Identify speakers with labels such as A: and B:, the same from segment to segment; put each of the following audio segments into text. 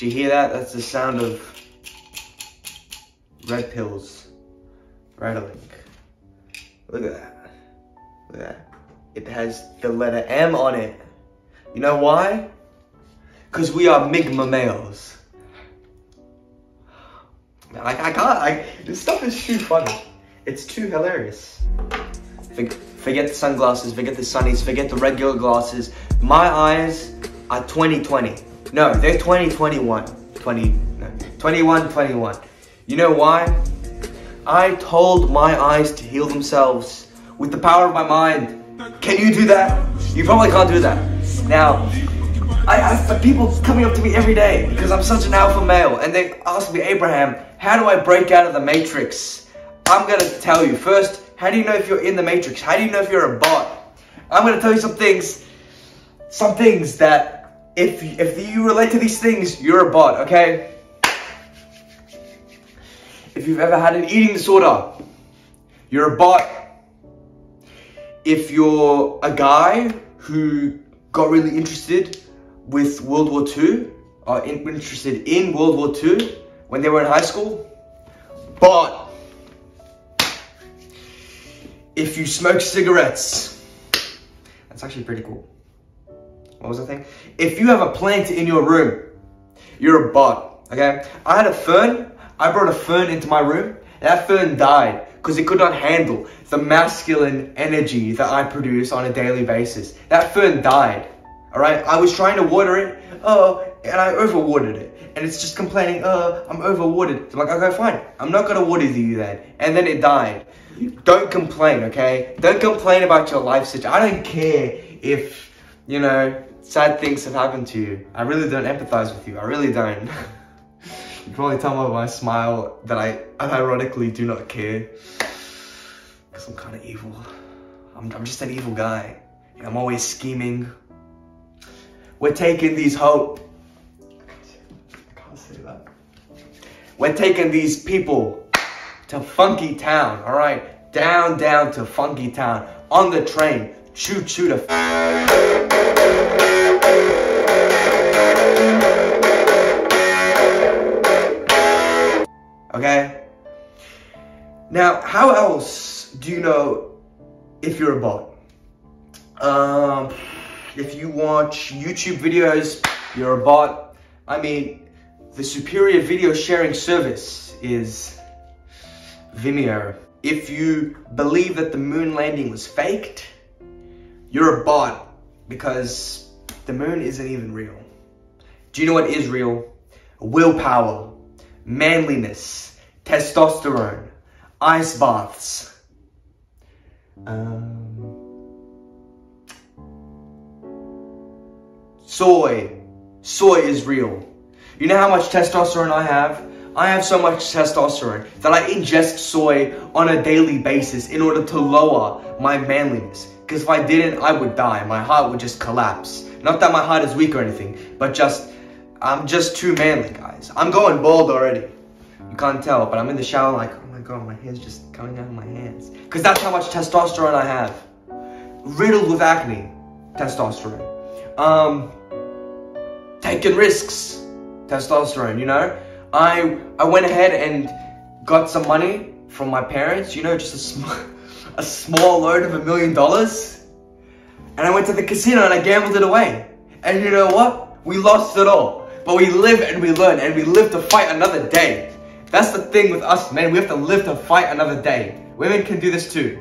A: Do you hear that? That's the sound of red pills rattling. Look at that. Look at that. It has the letter M on it. You know why? Because we are ligma males. I can't, this stuff is too funny. It's too hilarious. Forget the sunglasses, forget the sunnies, forget the regular glasses. My eyes are 20/20. No, they're 20/21. 21/21. You know why? I told my eyes to heal themselves with the power of my mind. Can you do that? You probably can't do that. Now, I have people coming up to me every day because I'm such an alpha male, and they ask me, Abraham, how do I break out of the matrix? I'm gonna tell you. First, how do you know if you're in the matrix? How do you know if you're a bot? I'm gonna tell you some things that if you relate to these things, you're a bot, okay? If you've ever had an eating disorder, you're a bot. If you're a guy who got really interested with World War II, or interested in World War II when they were in high school, bot. If you smoke cigarettes, that's actually pretty cool. What was the thing? If you have a plant in your room, you're a bot, okay? I had a fern. I brought a fern into my room. That fern died because it could not handle the masculine energy that I produce on a daily basis. That fern died, all right? I was trying to water it, and I overwatered it. And it's just complaining, I'm overwatered. So I'm like, okay, fine. I'm not gonna water you then. And then it died. Don't complain, okay? Don't complain about your life situation. I don't care if, you know, sad things have happened to you. I really don't empathize with you. I really don't. You can probably tell by my smile that I unironically do not care. Because I'm kind of evil. I'm just an evil guy. I'm always scheming. We're taking these I can't say that. We're taking these people to Funky Town, all right? Down to Funky Town. On the train. Choo-choo to... Okay? Now, how else do you know if you're a bot? If you watch YouTube videos, you're a bot. I mean, the superior video sharing service is Vimeo. If you believe that the moon landing was faked, you're a bot because the moon isn't even real. Do you know what is real? Willpower, manliness, testosterone, ice baths. Soy is real. You know how much testosterone I have? I have so much testosterone that I ingest soy on a daily basis in order to lower my manliness. Because if I didn't, I would die. My heart would just collapse. Not that my heart is weak or anything, but I'm just too manly, guys. I'm going bald already. You can't tell, but I'm in the shower like, oh my god, my hair's just coming out of my hands. Because that's how much testosterone I have. Riddled with acne. Testosterone. Taking risks. Testosterone, you know? I went ahead and got some money from my parents, you know, just a small loan of $1 million. And I went to the casino and I gambled it away. And you know what? We lost it all. But we live and we learn and we live to fight another day. That's the thing with us, man. We have to live to fight another day. Women can do this too,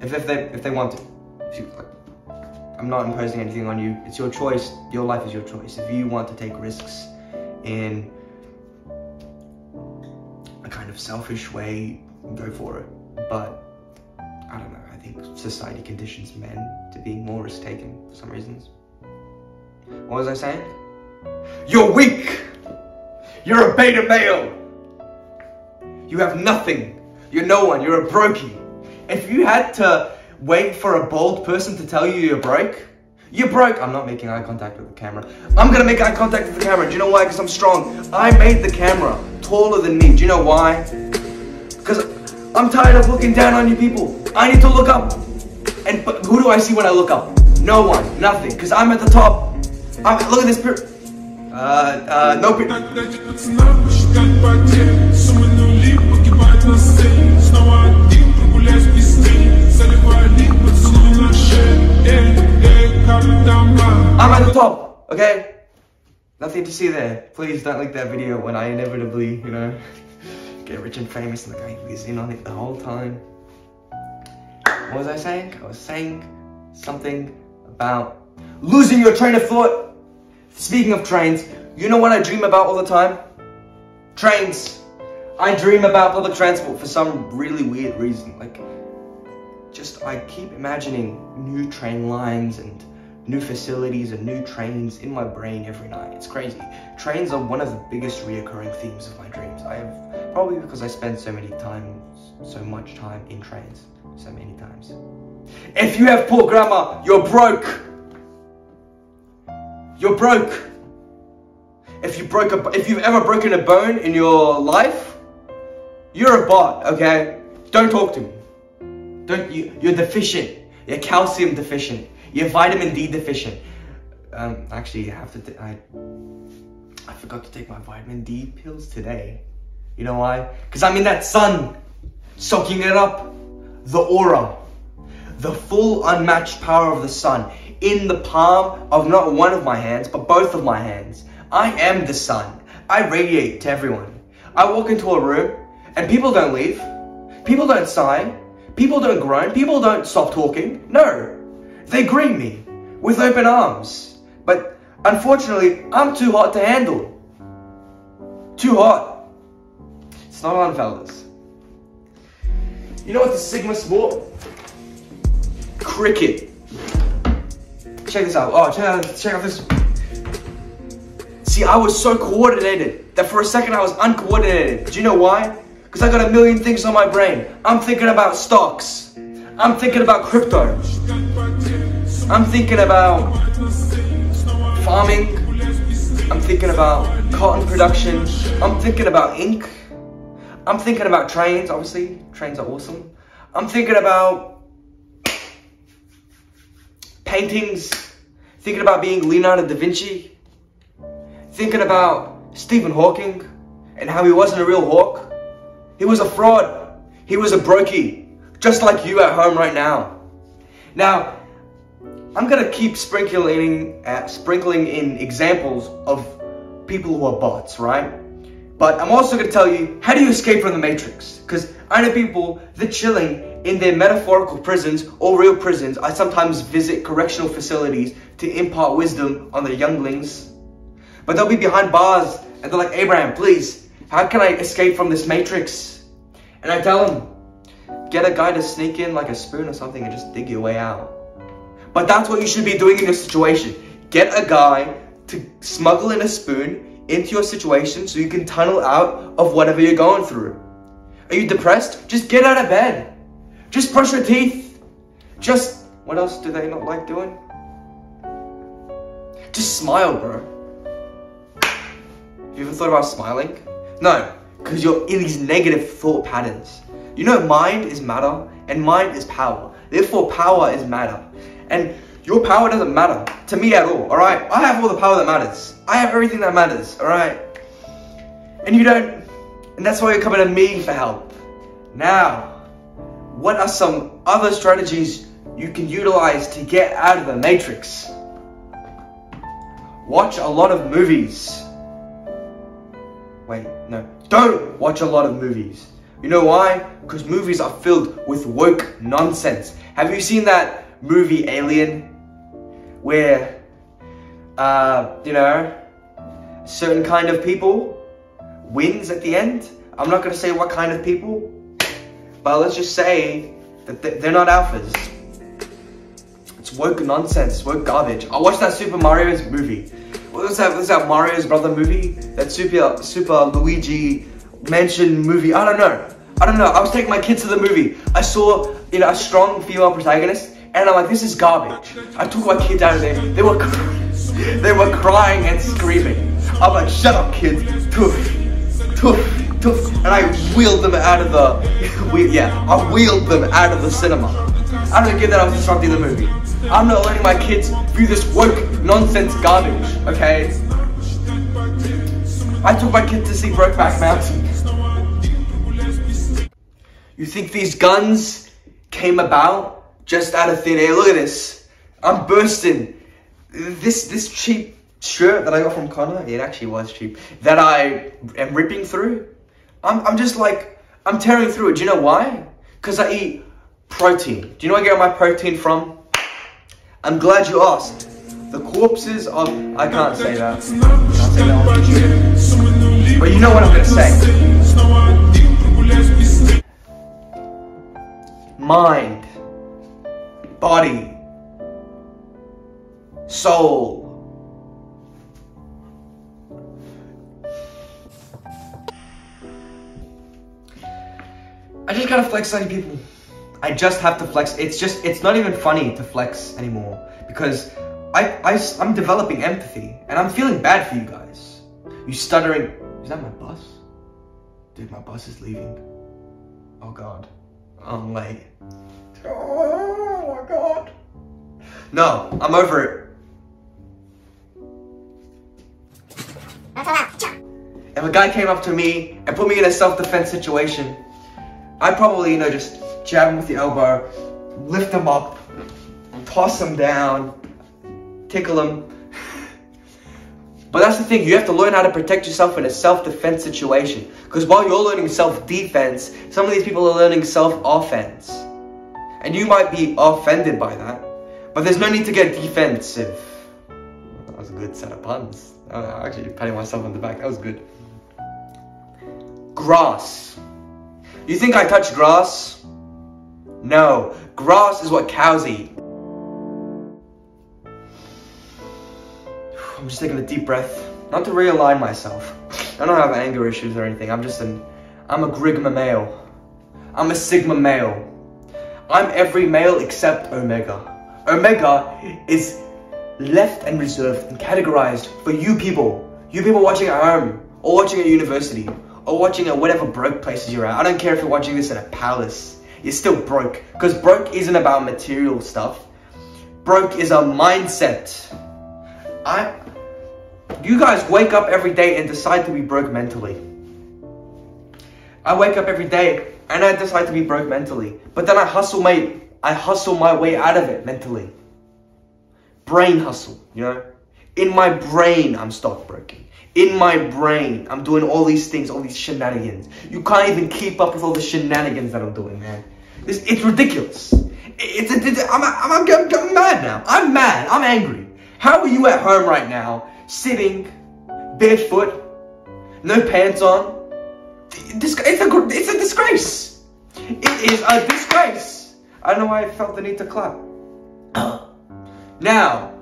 A: if they want to. I'm not imposing anything on you. It's your choice. Your life is your choice. If you want to take risks in a kind of selfish way, go for it. But I don't know. I think society conditions men to be more risk-taking for some reasons. What was I saying? You're weak. You're a beta male. You have nothing. You're no one. You're a brokey. If you had to wait for a bald person to tell you you're broke, you're broke. I'm not making eye contact with the camera. I'm gonna make eye contact with the camera. Do you know why? Because I'm strong. I made the camera taller than me. Do you know why? Because I'm tired of looking down on you people. I need to look up. But who do I see when I look up? No one. Nothing. Because I'm at the top. Look at this. Nope. I'm at the top, okay? Nothing to see there. Please don't like that video when I inevitably, you know, get rich and famous and like I was in on it the whole time. What was I saying? I was saying something about losing your train of thought. Speaking of trains, you know what I dream about all the time? Trains. I dream about public transport for some really weird reason. Like, just I keep imagining new train lines and new facilities and new trains in my brain every night. It's crazy. Trains are one of the biggest reoccurring themes of my dreams. I have, probably because I spend so much time in trains, so many times. If you have poor grammar, you're broke. You're broke. If you've ever broken a bone in your life, you're a bot, okay? Don't talk to me. You're deficient. You're calcium deficient. You're vitamin D deficient. Actually, I forgot to take my vitamin D pills today. You know why? Because I'm in that sun, soaking it up. The aura, the full unmatched power of the sun in the palm of not one of my hands, but both of my hands. I am the sun. I radiate to everyone. I walk into a room and people don't leave. People don't sigh. People don't groan. People don't stop talking. No. They greet me with open arms, but unfortunately, I'm too hot to handle. Too hot. It's not on, fellas. You know what the Sigma sport? Cricket. Check this out. Oh, check out this. See, I was so coordinated that for a second I was uncoordinated. Do you know why? Because I got a million things on my brain. I'm thinking about stocks. I'm thinking about crypto. I'm thinking about farming. I'm thinking about cotton production. I'm thinking about ink. I'm thinking about trains, obviously. Trains are awesome. I'm thinking about paintings. Thinking about being Leonardo da Vinci. Thinking about Stephen Hawking and how he wasn't a real hawk. He was a fraud. He was a brokey. Just like you at home right now. Now, I'm gonna keep sprinkling in examples of people who are bots, right? But I'm also gonna tell you, how do you escape from the matrix? Because I know people, they're chilling in their metaphorical prisons or real prisons. I sometimes visit correctional facilities to impart wisdom on their younglings. But they'll be behind bars and they're like, Abraham, please, how can I escape from this matrix? And I tell them, get a guy to sneak in like a spoon or something and just dig your way out. But that's what you should be doing in your situation. Get a guy to smuggle in a spoon into your situation so you can tunnel out of whatever you're going through. Are you depressed? Just get out of bed. Just brush your teeth. Just, what else do they not like doing? Just smile, bro. Have you ever thought about smiling? No, because you're in these negative thought patterns. You know, mind is matter and mind is power. Therefore, power is matter. And your power doesn't matter to me at all, alright? I have all the power that matters. I have everything that matters, alright? And you don't. And that's why you're coming to me for help. Now, what are some other strategies you can utilize to get out of the matrix? Watch a lot of movies. Wait, no. Don't watch a lot of movies. You know why? Because movies are filled with woke nonsense. Have you seen that movie Alien? Where, you know, a certain kind of people wins at the end? I'm not going to say what kind of people, but let's just say that they're not alphas. It's woke nonsense, woke garbage. I watched that Super Mario's movie. What was that? Was that Mario's brother movie? That Super Luigi Mansion movie? I don't know. I was taking my kids to the movie. I saw, you know, a strong female protagonist, and I'm like, this is garbage. I took my kids out of there. They were crying and screaming. I'm like, shut up, kids. Toof, toof, toof. And I wheeled them out of the, I wheeled them out of the cinema. I don't give that I was disrupting the movie. I'm not letting my kids view this woke nonsense garbage, okay? I took my kid to see Brokeback Mountain. You think these guns came about just out of thin air? Look at this. I'm bursting. This cheap shirt that I got from Connor, it actually was cheap, that I am ripping through. I'm just like, I'm tearing through it. Do you know why? Because I eat protein. Do you know where I get my protein from? I'm glad you asked. The corpses of... I can't say that. I can't say that on YouTube. But you know what I'm going to say. Mind, body, soul. I just gotta flex on people. I just have to flex. It's not even funny to flex anymore because I'm developing empathy and I'm feeling bad for you guys. You stuttering. Is that my bus? Dude, my bus is leaving. Oh God. I'm late. Oh my God. No, I'm over it. If a guy came up to me and put me in a self-defense situation, I'd probably, just jab him with the elbow, lift him up, toss him down, tickle him. But that's the thing, you have to learn how to protect yourself in a self-defense situation. Because while you're learning self-defense, some of these people are learning self-offense. And you might be offended by that, but there's no need to get defensive. That was a good set of puns. I'm actually patting myself on the back, that was good. Grass. You think I touch grass? No, grass is what cows eat. I'm just taking a deep breath, not to realign myself. I don't have anger issues or anything. I'm a grigma male. I'm a sigma male. I'm every male except Omega. Omega is left and reserved and categorized for you people. You people watching at home, or watching at university, or watching at whatever broke places you're at. I don't care if you're watching this in a palace. You're still broke. Because broke isn't about material stuff. Broke is a mindset. You guys wake up every day and decide to be broke mentally. I wake up every day and I decide to be broke mentally. But then I hustle my way out of it mentally. Brain hustle, In my brain, I'm stockbroking. In my brain, I'm doing all these things, all these shenanigans. You can't even keep up with all the shenanigans that I'm doing, man. It's ridiculous. I'm mad now. I'm mad. I'm angry. How are you at home right now, sitting, barefoot, no pants on? It's a disgrace. It is a disgrace. I don't know why I felt the need to clap. Now,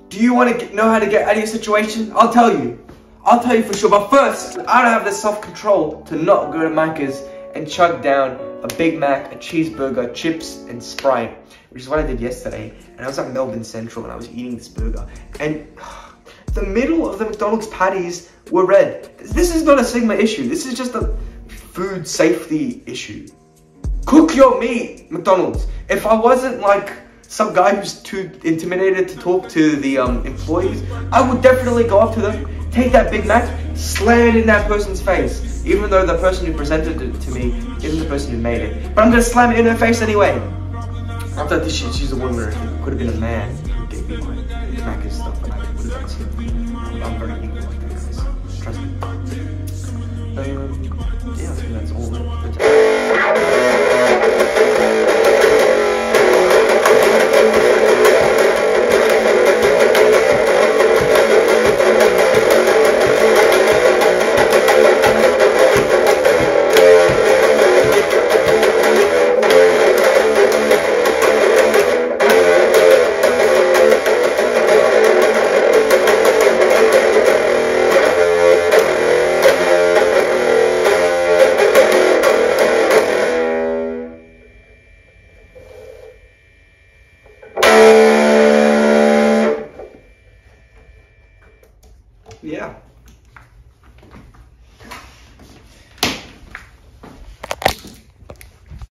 A: do you want to know how to get out of your situation? I'll tell you for sure. But first, I don't have the self-control to not go to Macca's and chug down a Big Mac, a cheeseburger, chips, and Sprite, which is what I did yesterday. And I was at Melbourne Central and I was eating this burger. And the middle of the McDonald's patties were red. This is not a Sigma issue. This is just a food safety issue. Cook your meat, McDonald's. If I wasn't like some guy who's too intimidated to talk to the employees, I would definitely go up to them, take that Big Mac, slam it in that person's face. Even though the person who presented it to me isn't the person who made it. But I'm gonna slam it in her face anyway. I thought she's a woman, or it could have been a man who gave me my Macca's stuff, and I would have done something. I'm very equal like that, guys. Trust me.